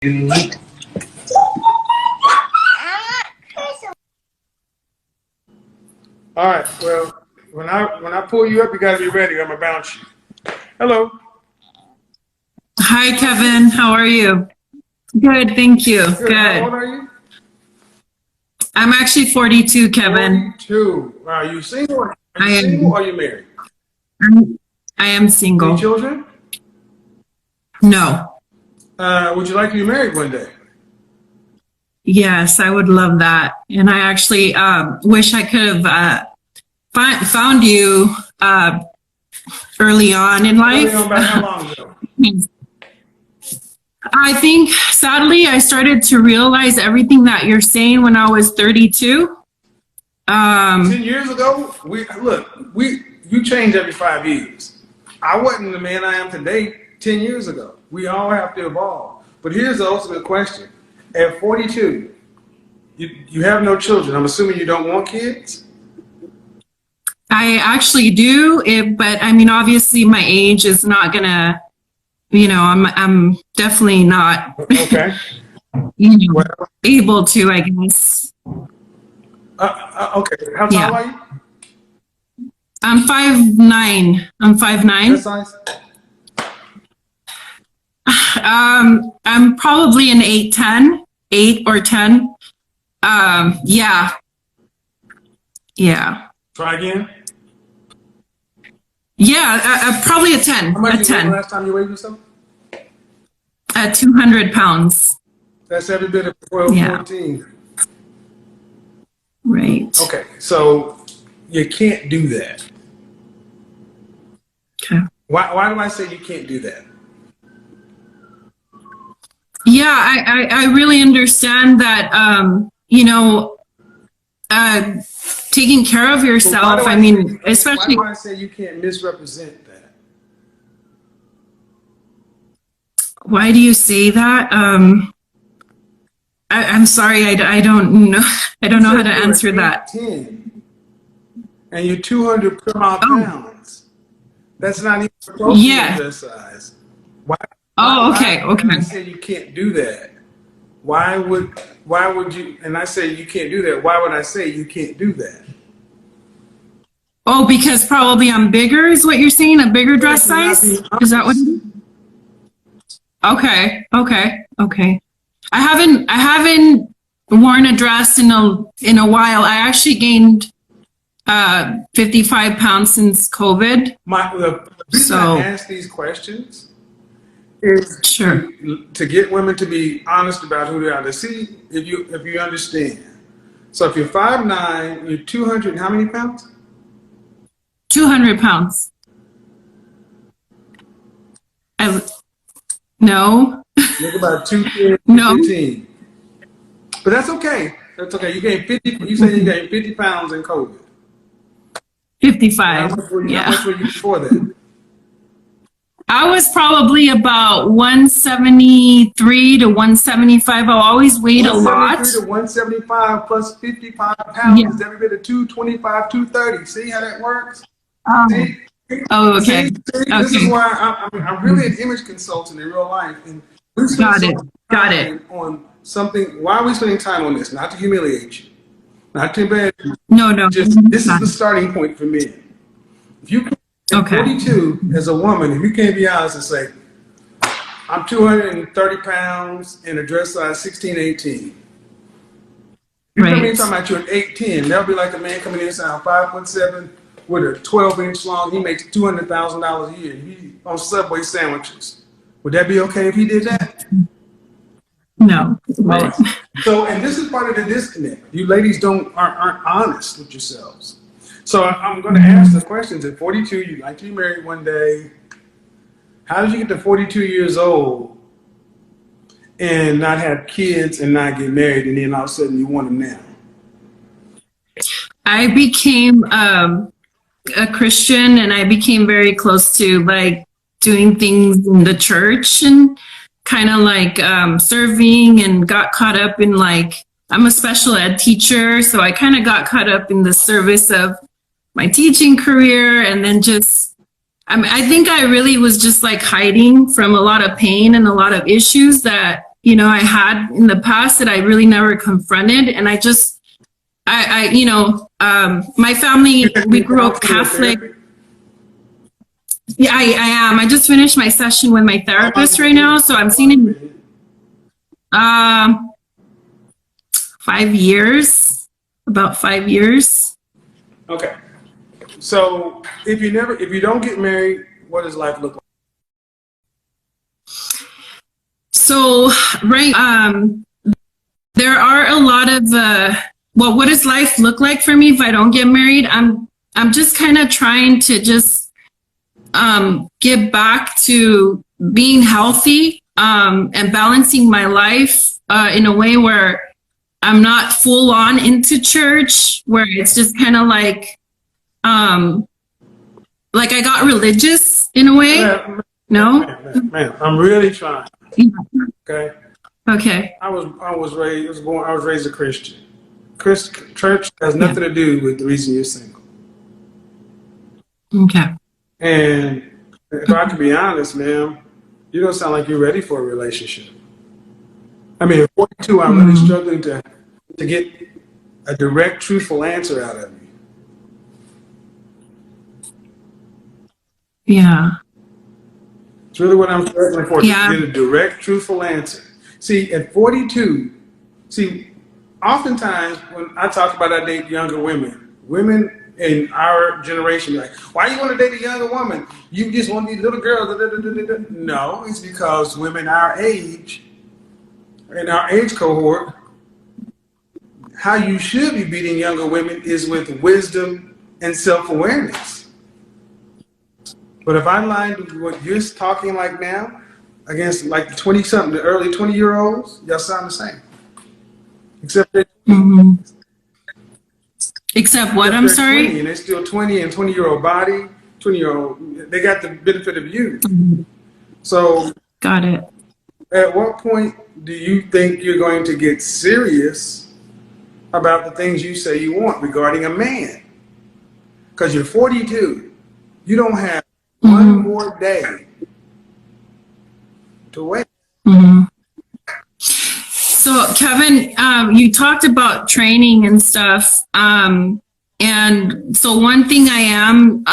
All right. Well, when I pull you up, you gotta be ready. I'm gonna bounce you. Hello. Hi, Kevin. How are you? Good, thank you. Good. How old are you? I'm actually 42, Kevin. 42. Are you single? Are I you am. single or are you married? I am single. Any children? No. Would you like to be married one day? Yes, I would love that. And I actually wish I could have found you early on in life. Early on, about how long ago? I think, sadly, I started to realize everything that you're saying when I was 32. 10 years ago, you change every 5 years. I wasn't the man I am today 10 years ago. We all have to evolve. But here's the ultimate question. At 42, you have no children. I'm assuming you don't want kids? I actually do, but I mean, obviously my age is not gonna, I'm definitely not Okay. able to, I guess. Okay. How tall are you? I'm 5'9". I'm 5'9". What size? I'm probably an 8'10", 8 or 10. Yeah. Try again. Yeah, probably a 10. How much A did you 10. weigh last time you weighed yourself? At 200 pounds. That's every bit of 12, 14. Right. Okay, so you can't do that. Okay. Why do I say you can't do that? Yeah, I really understand that, taking care of yourself, especially... Why do I say you can't misrepresent that? Why do you say that? I'm sorry, I don't know. I don't know how to answer that. 10, and you're 200 pounds. That's not even close to your size. Why? Okay. I say you can't do that. Why would you? And I say you can't do that. Why would I say you can't do that? Oh, because probably I'm bigger is what you're saying? A bigger dress size? Is that what? Okay. I haven't worn a dress in a while. I actually gained 55 pounds since COVID. The reason I ask these questions is to get women to be honest about who they are. To see if you understand. So if you're 5'9", you're 200 and how many pounds? 200 pounds. No. Look about 215. No. But that's okay. That's okay. You gained 50. You said you gained 50 pounds in COVID. 55. How much were you before that? I was probably about 173 to 175. I always weighed a lot. 173 to 175 plus 55 pounds is every bit of 225, 230. See how that works? Okay. See, this is why I'm really an image consultant in real life. And we spend Got it. On something. Why are we spending time on this? Not to humiliate you. Not to embarrass you. No. This is the starting point for men. If you at 42 as a woman, if you can't be honest and say, I'm 230 pounds in a dress size 16, 18. You come in talking about you're an 8'10", that'll be like a man coming in saying I'm 5'7" with a 12-inch long, he makes $200,000 a year. He on Subway sandwiches. Would that be okay if he did that? No. Right. So, and this is part of the disconnect. You ladies aren't honest with yourselves. So I'm going to ask the questions. At 42, you'd like to be married one day. How did you get to 42 years old and not have kids and not get married, and then all of a sudden you want them now? I became a Christian, and I became very close to doing things in the church and kind of serving, and got caught up in I'm a special ed teacher, so I kind of got caught up in the service of my teaching career, and then I think I really was just hiding from a lot of pain and a lot of issues that I had in the past that I really never confronted. And my family, we grew up Catholic. Yeah, I am. I just finished my session with my therapist right now. So I'm seeing 5 years, about 5 years. Okay. So if you don't get married, what does life look like? So, right, there are a lot of, what does life look like for me if I don't get married? I'm just kind of trying to just get back to being healthy and balancing my life in a way where I'm not full on into church, where it's just kind of like I got religious in a way. No? Man, I'm really trying. Okay. Okay. I was raised a Christian. Church has nothing to do with the reason you're single. Okay. And if I can be honest, ma'am, you don't sound like you're ready for a relationship. I mean, at 42, I'm really struggling to get a direct, truthful answer out of you. Yeah. It's really what I'm struggling for, Yeah. to get a direct, truthful answer. See, at 42, oftentimes when I talk about I date younger women in our generation, like, why you want to date a younger woman? You just want these little girls. No, it's because women our age, in our age cohort, how you should be beating younger women is with wisdom and self-awareness. But if I line what you're talking like now against like the 20-something, the early 20-year-olds, y'all sound the same. Except that. Except what? I'm sorry? 20 and they're still 20 and 20-year-old body, 20-year-old, they got the benefit of youth. So. Got it. At what point do you think you're going to get serious about the things you say you want regarding a man? Because you're 42. You don't have one more day to wait. So, Kevin, you talked about training and stuff. And so one thing I am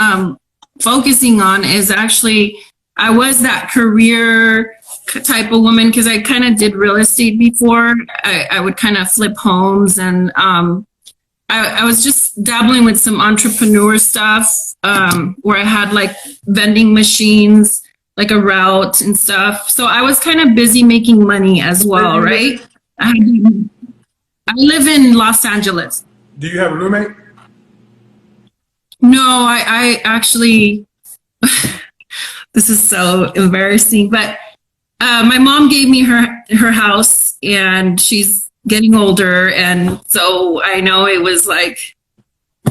focusing on is actually, I was that career type of woman because I kind of did real estate before. I would kind of flip homes, and I was just dabbling with some entrepreneur stuff where I had like vending machines, like a route and stuff. So I was kind of busy making money as well, right? I live in Los Angeles. Do you have a roommate? No, I actually, this is so embarrassing, but my mom gave me her house, and she's getting older. And so I know it was like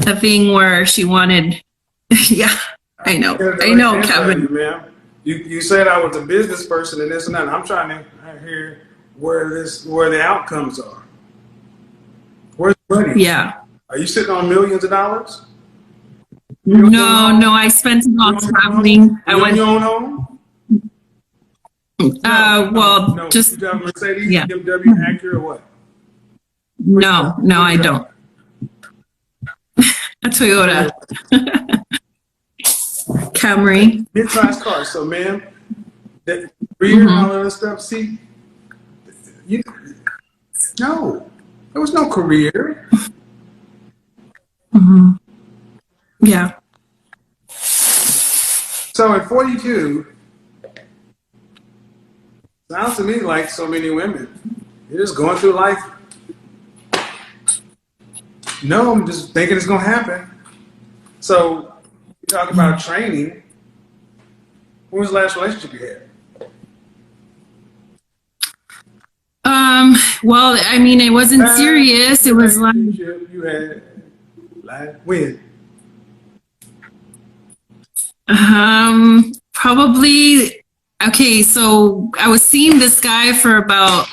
a thing where she wanted, yeah, I know, Kevin. You said I was a business person and this and that. I'm trying to hear where the outcomes are. Where's the money? Yeah. Are you sitting on millions of dollars? No, I spent it all traveling. I went your own home? No, just. You drive a Mercedes, yeah. BMW, Acura, or what? No, I don't. A Toyota. Camry. Mid-sized car. So, ma'am, that rear and all of that stuff. See, no, there was no career. Yeah. So at 42, sounds to me like so many women, you're just going through life. No, I'm just thinking it's going to happen. So you talk about training. When was the last relationship you had? Well, I mean, it wasn't serious. It was like you had when? Probably. Okay, so I was seeing this guy for about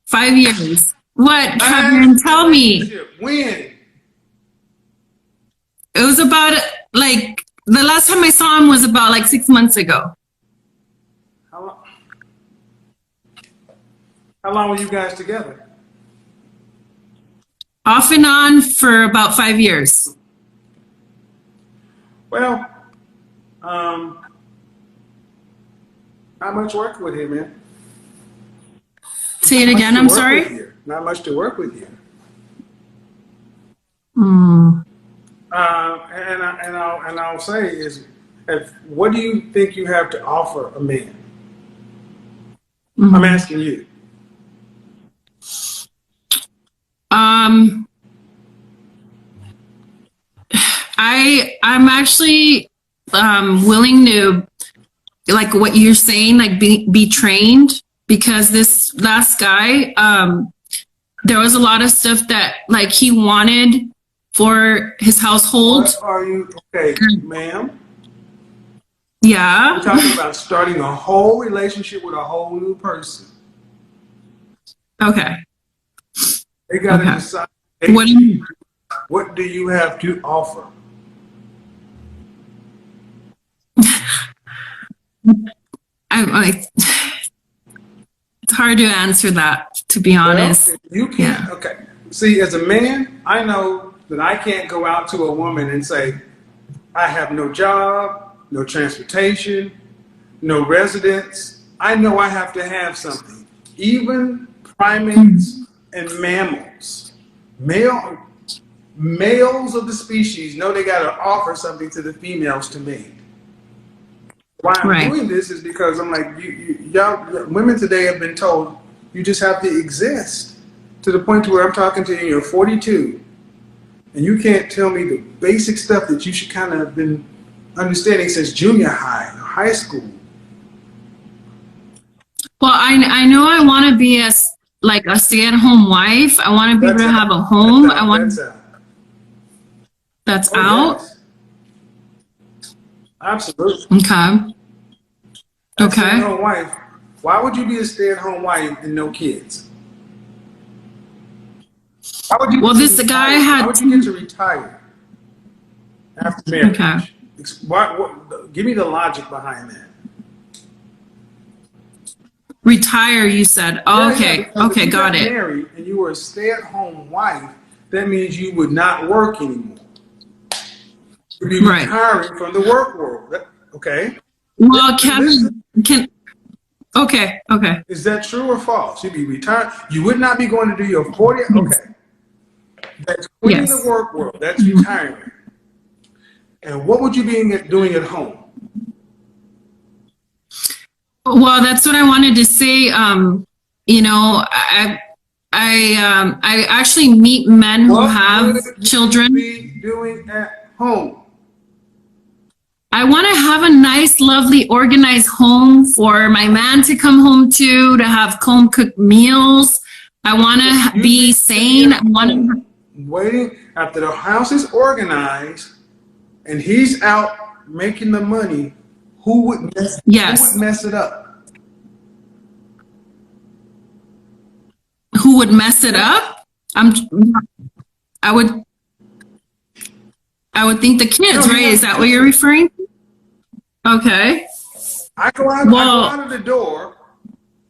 5 years. What, Kevin? Tell me. When? It was about like the last time I saw him was about like 6 months ago. How long? How long were you guys together? Off and on for about 5 years. Well, not much work with him, man. Say it again, I'm sorry. Not much to work with here. Mm. And I'll say is, what do you think you have to offer a man? Mm-hmm. I'm asking you. I'm actually willing to, like what you're saying, like be trained, because this last guy, there was a lot of stuff that like he wanted for his household. What are you, okay, ma'am? Yeah. We're talking about starting a whole relationship with a whole new person. Okay. They got to decide. What do you have to offer? It's hard to answer that, to be honest. Well, you can't. Yeah. Okay. See, as a man, I know that I can't go out to a woman and say, I have no job, no transportation, no residence. I know I have to have something. Even primates and mammals, males of the species know they got to offer something to the females to mate. Why I'm doing this is because I'm like, y'all, women today have been told you just have to exist, to the point to where I'm talking to you, you're 42, and you can't tell me the basic stuff that you should kind of have been understanding since junior high or high school. Well, I know I want to be like a stay-at-home wife. I want to be able to have a home. That's out. Yes. Absolutely. Okay. Stay-at-home wife. Why would you be a stay-at-home wife and no kids? Why would you How would you get to retire after marriage? Okay. Give me the logic behind that. Retire, you said. Oh, okay. Okay, got it. Married and you were a stay-at-home wife, that means you would not work anymore. You'd be retiring from the work world. Okay. Well, okay. Is that true or false? You'd be retired. You would not be going to do your 40. Okay. That's quitting the work world. That's retiring. And what would you be doing at home? Well, that's what I wanted to say. You know, I actually meet men who have children. What would you be doing at home? I want to have a nice, lovely, organized home for my man to come home to have home cooked meals. I want to be sane. I want to waiting after the house is organized and he's out making the money. Who would mess it up? Who would mess it up? I would think the kids, right? Is that what you're referring to? Okay. I go out of the door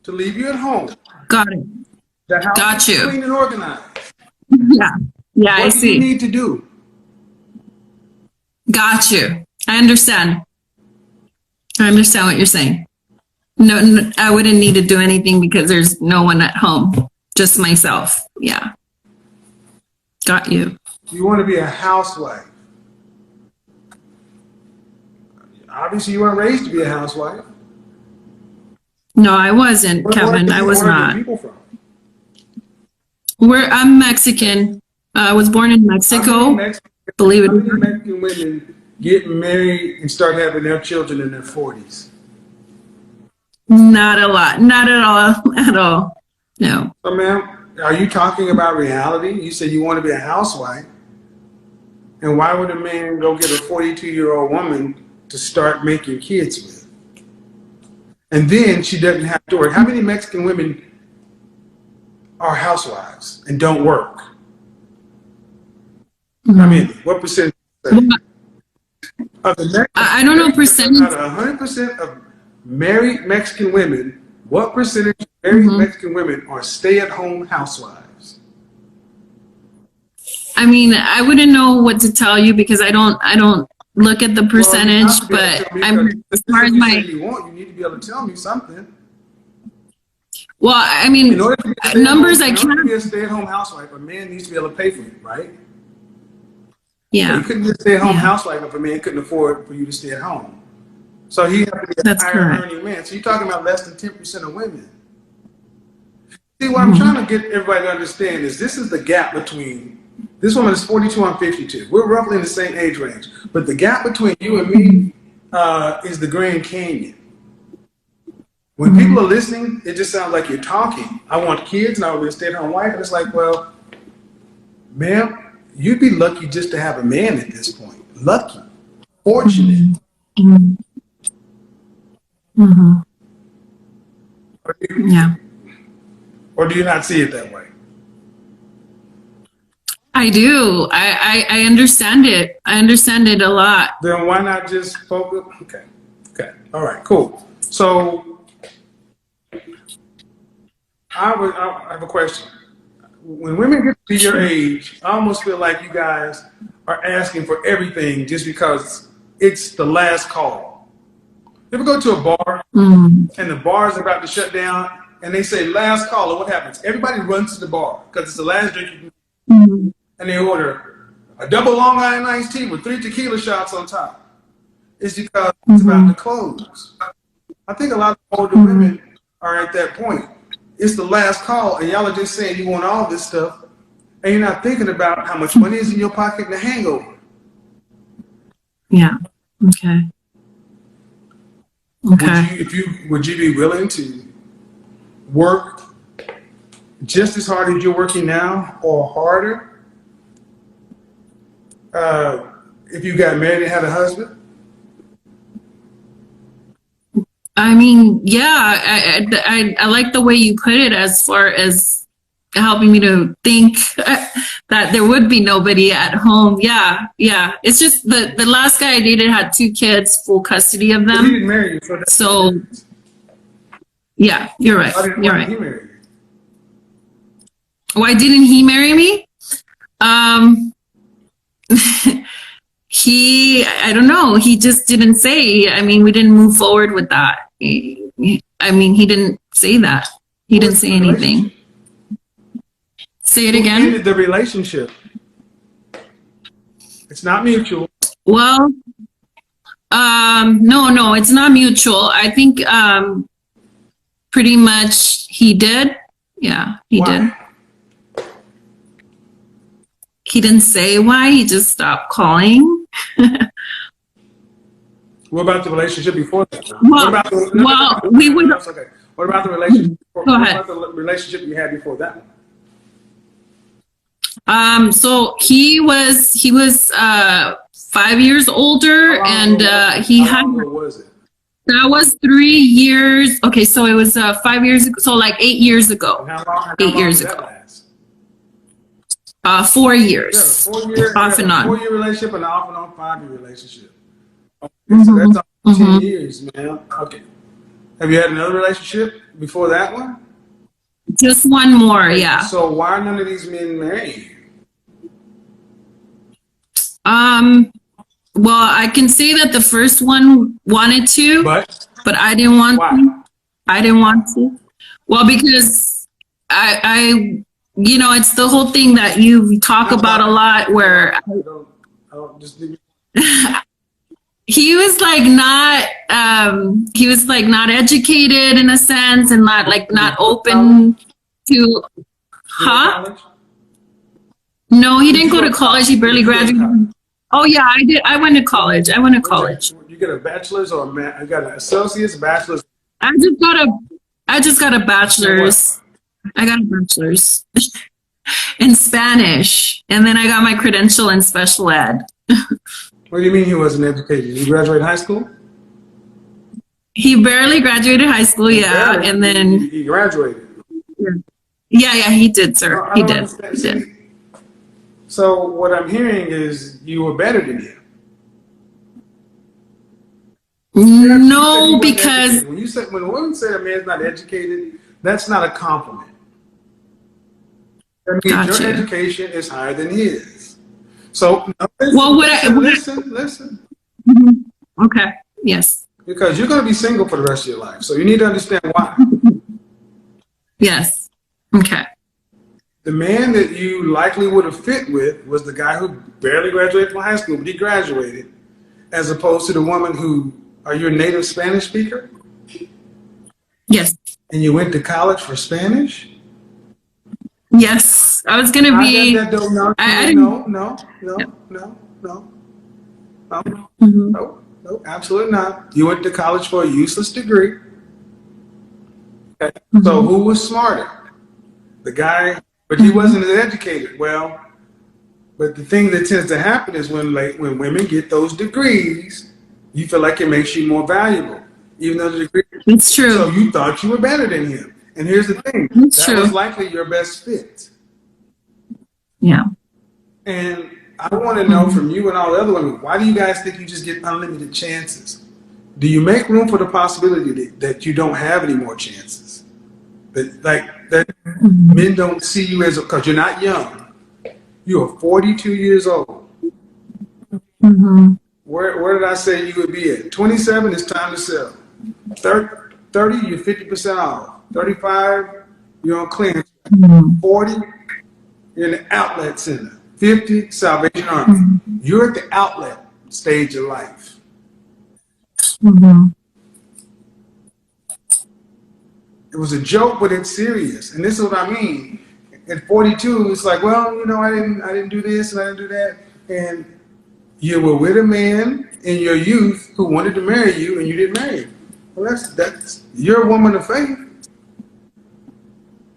to leave you at home. Got it. The house Got is you. clean and organized. Yeah. Yeah, I see. What do you need to do? Got you. I understand. I understand what you're saying. No, I wouldn't need to do anything because there's no one at home. Just myself. Yeah. Got you. You want to be a housewife. Obviously, you weren't raised to be a housewife. No, I wasn't, Kevin. I was not. Where are people from? I'm Mexican. I was born in Mexico. Believe it or not. How many Mexican women get married and start having their children in their 40s? Not a lot. Not at all. At all. No. So, ma'am, are you talking about reality? You said you want to be a housewife. And why would a man go get a 42-year-old woman to start making kids with? And then she doesn't have to work. How many Mexican women are housewives and don't work? I mean, what percentage? I don't know percentage. Out of 100% of married Mexican women, what percentage of Very Mexican women are stay-at-home housewives. I mean, I wouldn't know what to tell you because I don't look at the percentage, but I'm as far as you want, you need to be able to tell me something. Well, I mean, numbers I can't. In order to be a stay-at-home housewife, a man needs to be able to pay for you, right? Yeah. So you couldn't be a stay-at-home housewife if a man couldn't afford for you to stay at home. So he has to be a higher earning man. So you're talking about less than 10% of women. See, what I'm trying to get everybody to understand is this is the gap between, this woman is 42, I'm 52. We're roughly in the same age range. But the gap between you and me is the Grand Canyon. When people are listening, it just sounds like you're talking. I want kids and I want to be a stay-at-home wife. And it's like, well, ma'am, you'd be lucky just to have a man at this point. Lucky. Fortunate. Yeah. Or do you not see it that way? I do. I understand it. I understand it a lot. Then why not just focus? Okay. Okay. All right. Cool. So I have a question. When women get to your age, I almost feel like you guys are asking for everything just because it's the last call. You ever go to a bar and the bar is about to shut down and they say last call, and what happens? Everybody runs to the bar because it's the last drink you can, and they order a double Long Island iced tea with 3 tequila shots on top. It's because it's about to close. I think a lot of older women are at that point. It's the last call, and y'all are just saying you want all this stuff, and you're not thinking about how much money is in your pocket and the hangover. Yeah. Okay. Okay. Would you be willing to work just as hard as you're working now, or harder, if you got married and had a husband? I mean, yeah, I like the way you put it as far as helping me to think that there would be nobody at home. Yeah, yeah. It's just the last guy I dated had 2 kids, full custody of them. He didn't marry you, so yeah, you're right. You're right. He married you? Why didn't he marry me? I don't know. He just didn't say. I mean, we didn't move forward with that. He didn't say that. He didn't say anything. Say it again. Who ended the relationship? It's not mutual. Well, no, it's not mutual. I think pretty much he did. Yeah, he did. He didn't say why. He just stopped calling. What about the relationship before that? We would. Okay. What about the relationship? Go ahead. What about the relationship you had before that one? So he was 5 years older, and he had. What was it? That was 3 years. Okay, so it was 5 years ago. So like 8 years ago. And how long 8 years did ago. that last? 4 years. Yeah, 4 years. Off and on. 4-year relationship and off and on 5-year relationship. Okay, so that's 10 years, man. Okay. Have you had another relationship before that one? Just one more, yeah. So why are none of these men married? Well, I can say that the first one wanted to, but I didn't want why? to. I didn't want to. Well, because I it's the whole thing that you talk about a lot where he was like not educated in a sense, and not open to No, he didn't go to college. He barely graduated. Oh yeah, I did. I went to college. You get a bachelor's or you got an associate's, bachelor's? I just got a bachelor's. I got a bachelor's in Spanish, and then I got my credential in special ed. What do you mean he wasn't educated? He graduated high school? He barely graduated high school, yeah, and then he graduated. Yeah, he did, sir. He did. So what I'm hearing is you were better than him. No, because when a woman say a man's not educated, That's not a compliment. That means Gotcha. your education is higher than his. So, Well, listen. Okay. Yes. Because you're going to be single for the rest of your life. So you need to understand why. Yes. Okay. The man that you likely would have fit with was the guy who barely graduated from high school, but he graduated, as opposed to the woman who, are you a native Spanish speaker? Yes. And you went to college for Spanish? Yes. I was going to be. No, absolutely not. You went to college for a useless degree. Okay. So who was smarter? The guy, but he wasn't as educated. Well, but the thing that tends to happen is when women get those degrees, you feel like it makes you more valuable, even though the degree. It's true. So you thought you were better than him. And here's the thing. It's that true. was likely your best fit. Yeah. And I want to know from you and all the other women, why do you guys think you just get unlimited chances? Do you make room for the possibility that you don't have any more chances? That men don't see you as, because you're not young. You are 42 years old. Where did I say you would be at? 27, it's time to sell. 30, you're 50% off. 35, you're on clearance. 40, you're in the outlet center. 50, Salvation Army. You're at the outlet stage of life. It was a joke, but it's serious. And this is what I mean. At 42, it's like, well, you know, I didn't do this and I didn't do that. And you were with a man in your youth who wanted to marry you, and you didn't marry him. Well, that's you're a woman of faith.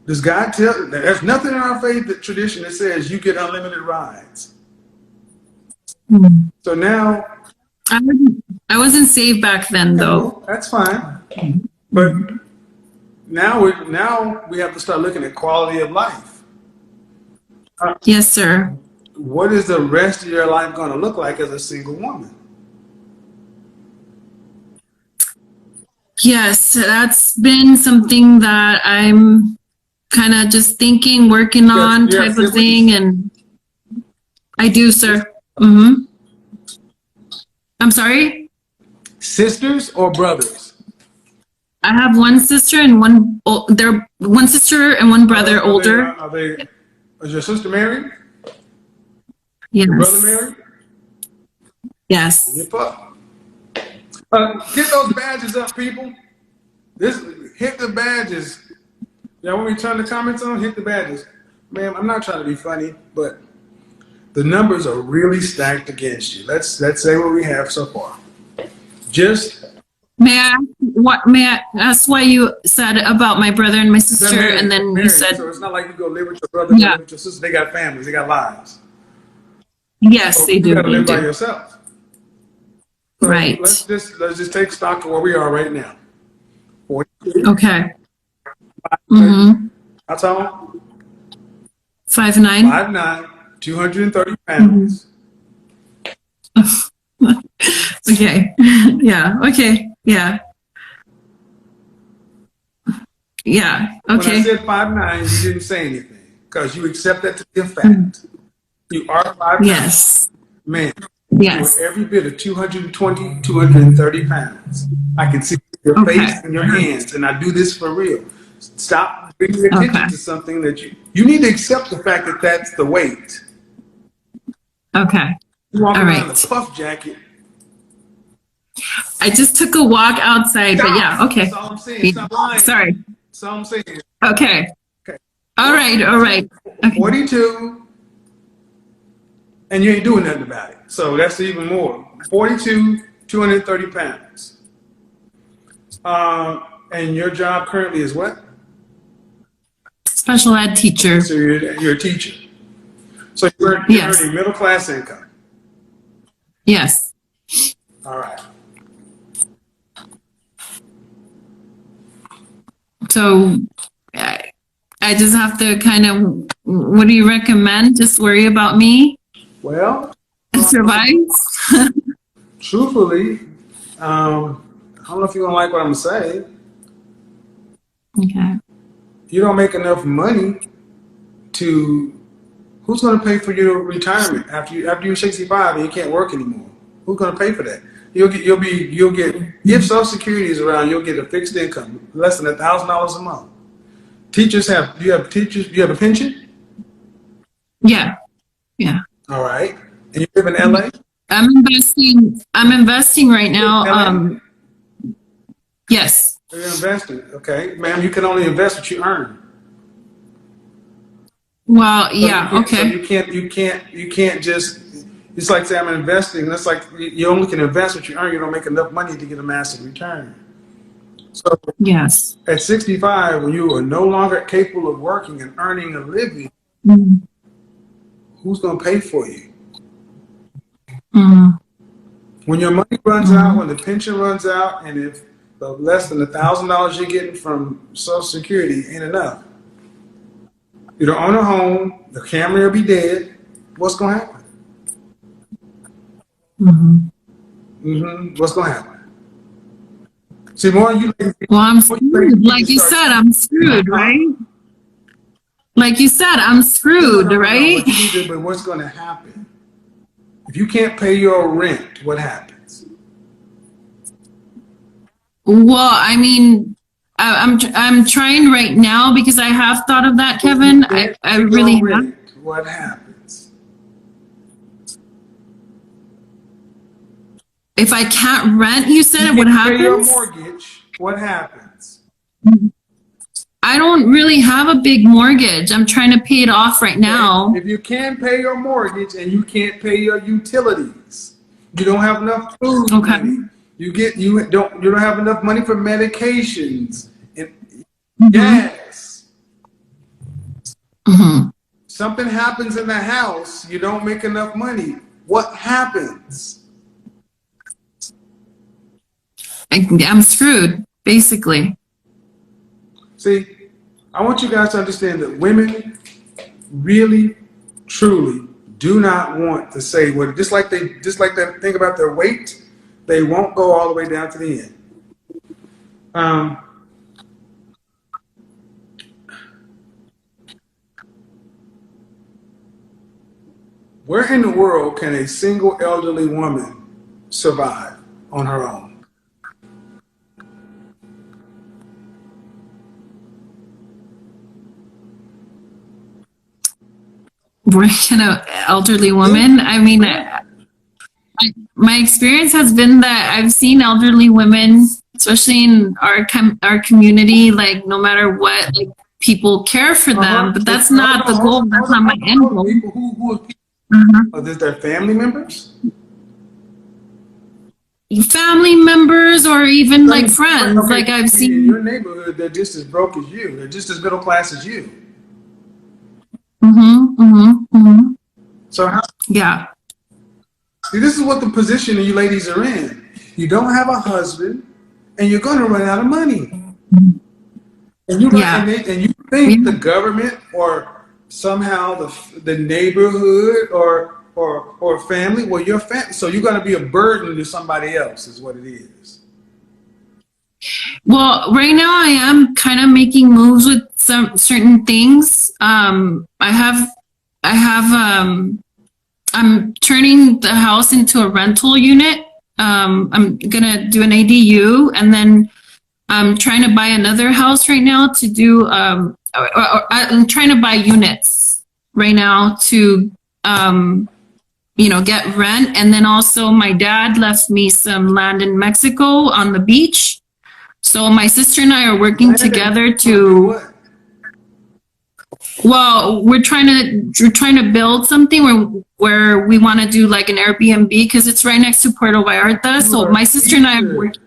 Does God tell? There's nothing in our faith, the tradition, that says you get unlimited rides. So now, I wasn't saved back then, though. That's fine. But now we have to start looking at quality of life. Yes, sir. What is the rest of your life going to look like as a single woman? Yes, that's been something that I'm kind of just thinking, working on, type of thing. And I do, sir. I'm sorry? Sisters or brothers? I have one sister and one brother, older. Is your sister married? Yes. Your brother married? Yes. Hip up. Get those badges up, people. Hit the badges. Y'all want me to turn the comments on? Hit the badges. Ma'am, I'm not trying to be funny, but the numbers are really stacked against you. Let's say what we have so far. May I ask what you said about my brother and my sister, and then you said, so it's not like you go live with your brother, live with your sister. They got families, they got lives. Yes, so they do. You gotta live by yourself. So right. Let's just take stock of where we are right now. 42. Okay. How tall? 5'9". 5'9", 230 pounds. Okay. Yeah. Okay. Yeah. Yeah. Okay. When I said 5'9", you didn't say anything because you accept that to be a fact. You are 5'9". Yes. Man. Yes. You are every bit of 220, 230 pounds. I can see your face and your hands, and I do this for real. Stop bringing attention to something that you need to accept the fact that that's the weight. Okay. You walk around in a puff jacket. I just took a walk outside, but yeah, okay. That's all I'm saying. Stop lying. Sorry. That's all I'm saying. Okay. All right. Okay. 42, and you ain't doing nothing about it. So that's even more. 42, 230 pounds. And your job currently is what? Special ed teacher. So you're a teacher. So you're earning middle class income. Yes. All right. So I just have to kind of, what do you recommend? Just worry about me? Well, and survive? Truthfully, I don't know if you're going to like what I'm going to say. Okay. you don't make enough money to. Who's going to pay for your retirement after you're 65 and you can't work anymore? Who's going to pay for that? You'll get if Social Security is around, you'll get a fixed income, less than $1,000 a month. Teachers have. Do you have a pension? Yeah. Yeah. All right. And you live in LA? I'm investing right now. Yes. You're investing. Okay. Ma'am, you can only invest what you earn. Well, yeah. So Okay. you can't just. It's like saying I'm investing. That's like you only can invest what you earn. You don't make enough money to get a massive return. So Yes. at 65, when you are no longer capable of working and earning a living, Mm-hmm. who's going to pay for you? Mm-hmm. When your money runs out, when the pension runs out, and if the less than $1,000 you're getting from Social Security ain't enough, you don't own a home, the family will be dead. What's going to happen? What's going to happen? See, more you. Well, I'm screwed. Like you said, I'm screwed, right? Like you said, I'm screwed, right? But what's going to happen? If you can't pay your rent, what happens? Well, I mean, I'm trying right now because I have thought of that, Kevin. I really have. What happens? If I can't rent, you said, what happens? Pay your mortgage, what happens? I don't really have a big mortgage. I'm trying to pay it off right now. If you can't pay your mortgage and you can't pay your utilities, you don't have enough food money. You don't have enough money for medications and gas. Something happens in the house, you don't make enough money. What happens? I'm screwed, basically. See, I want you guys to understand that women really, truly do not want to say what, just like they think about their weight, they won't go all the way down to the end. Where in the world can a single elderly woman survive on her own? Where can an elderly woman? I mean, my experience has been that I've seen elderly women, especially in our community, like no matter what, like people care for them, but that's not the goal. That's not my end goal. Are these their family members? Family members or even like friends. Okay, like I've seen in your neighborhood, they're just as broke as you. They're just as middle class as you. So yeah. See, this is what the position you ladies are in. You don't have a husband, and you're going to run out of money. And you think the government or somehow the neighborhood or family, well, your family. So you're going to be a burden to somebody else, is what it is. Well, right now I am kind of making moves with some certain things. I'm turning the house into a rental unit. I'm gonna do an ADU, and then I'm trying to buy another house right now to do. I'm trying to buy units right now to, get rent, and then also my dad left me some land in Mexico on the beach. So my sister and I are working together to. Well, we're trying to build something where we want to do like an Airbnb because it's right next to Puerto Vallarta. So my sister and I are working.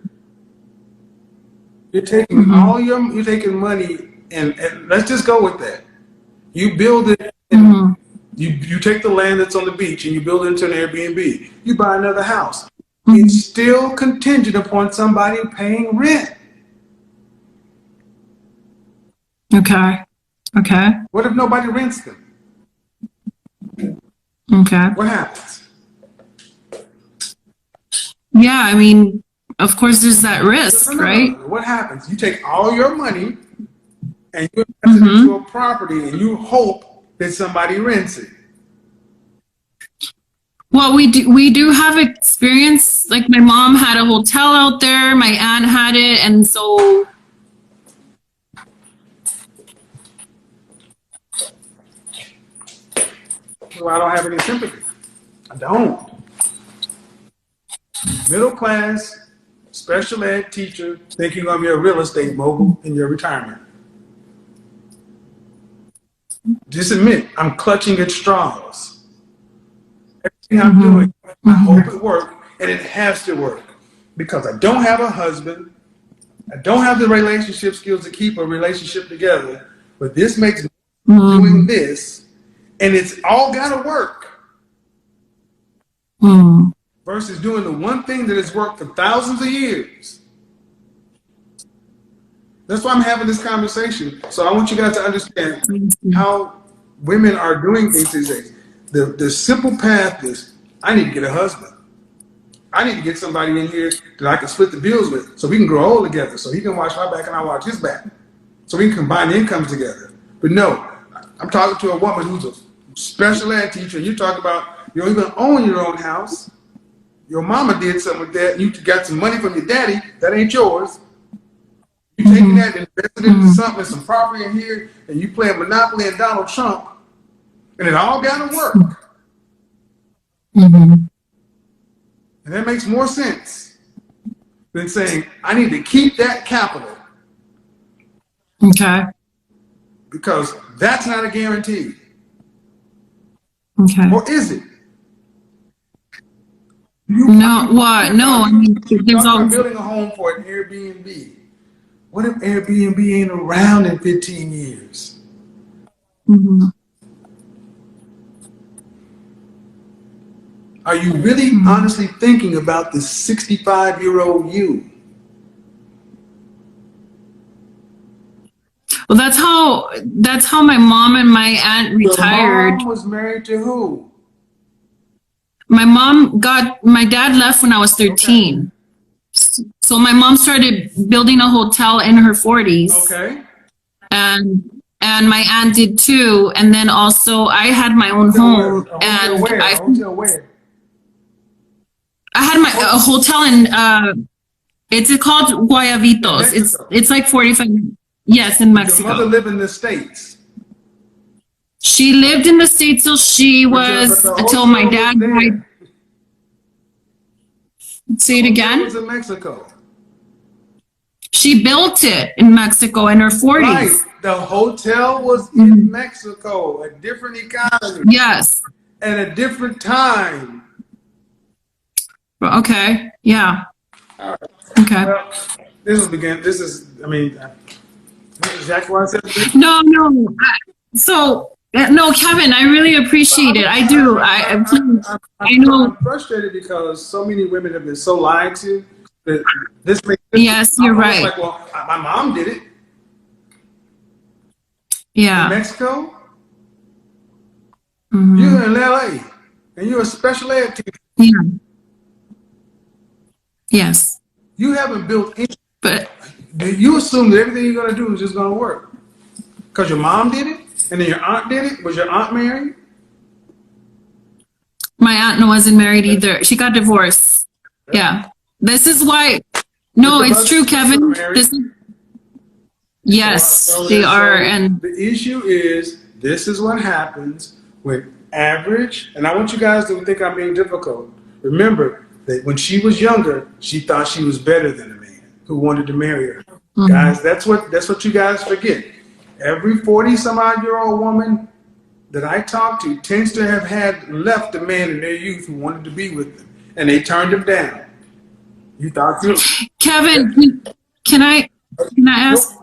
You're taking you're taking money and let's just go with that. You build it. You take the land that's on the beach and you build it into an Airbnb. You buy another house. It's still contingent upon somebody paying rent. Okay. What if nobody rents them? Okay. What happens? Yeah, I mean, of course, there's that risk, right? What happens? You take all your money and you invest it into a property, and you hope that somebody rents it. Well, we do have experience. Like my mom had a hotel out there, my aunt had it, and so. Well, I don't have any sympathy. I don't. Middle class, special ed teacher, think you're going to be a real estate mogul in your retirement. Just admit, I'm clutching at straws. Everything I'm doing, I hope it works, and it has to work. Because I don't have a husband, I don't have the relationship skills to keep a relationship together, but this makes me doing this, and it's all got to work. Versus doing the one thing that has worked for thousands of years. That's why I'm having this conversation. So I want you guys to understand how women are doing things these days. The simple path is, I need to get a husband. I need to get somebody in here that I can split the bills with so we can grow old together, so he can watch my back and I watch his back. So we can combine the incomes together. But no, I'm talking to a woman who's a special ed teacher, and you talk about you don't even own your own house. Your mama did something with that, and you got some money from your daddy, that ain't yours. You taking that and invested into something, some property in here, and you play a Monopoly and Donald Trump, and it all got to work. And that makes more sense than saying, I need to keep that capital. Okay. Because that's not a guarantee. Okay. Or is it? No, what? No, I mean, there's always building a home for an Airbnb. What if Airbnb ain't around in 15 years? Are you really honestly thinking about the 65-year-old you? Well, that's how my mom and my aunt retired. Your mom was married to who? My dad left when I was 13. Okay. So my mom started building a hotel in her 40s. Okay. And my aunt did too. And then also I had my own home. And I had a hotel in, it's called Guayabitos. It's like 45 minutes. Yes, in Mexico. Your mother lived in the States? She lived in the States till she was, until my dad died. Say it again? It was in Mexico. She built it in Mexico in her 40s. Right. The hotel was in Mexico, a different economy. Yes. At a different time. Okay. Yeah. All right. Okay. Well, this is exactly what I said. No. No, Kevin, I really appreciate it. I do. I know. I'm frustrated because so many women have been so lied to that this makes sense. Yes, you're right. Like, well, my mom did it. Yeah. In Mexico? You're in LA and you're a special ed teacher. Yeah. Yes. You haven't built anything. But you assume that everything you're going to do is just going to work. Because your mom did it? And then your aunt did it? Was your aunt married? My aunt wasn't married either. She got divorced. Yeah. This is why. No, it's true, Kevin. Yes, they are. And the issue is, this is what happens when average, and I want you guys to think I'm being difficult. Remember that when she was younger, she thought she was better than a man who wanted to marry her. Guys, that's what you guys forget. Every 40-some-odd-year-old woman that I talk to tends to have had left a man in their youth who wanted to be with them, and they turned him down. You thought you... Kevin, can I ask?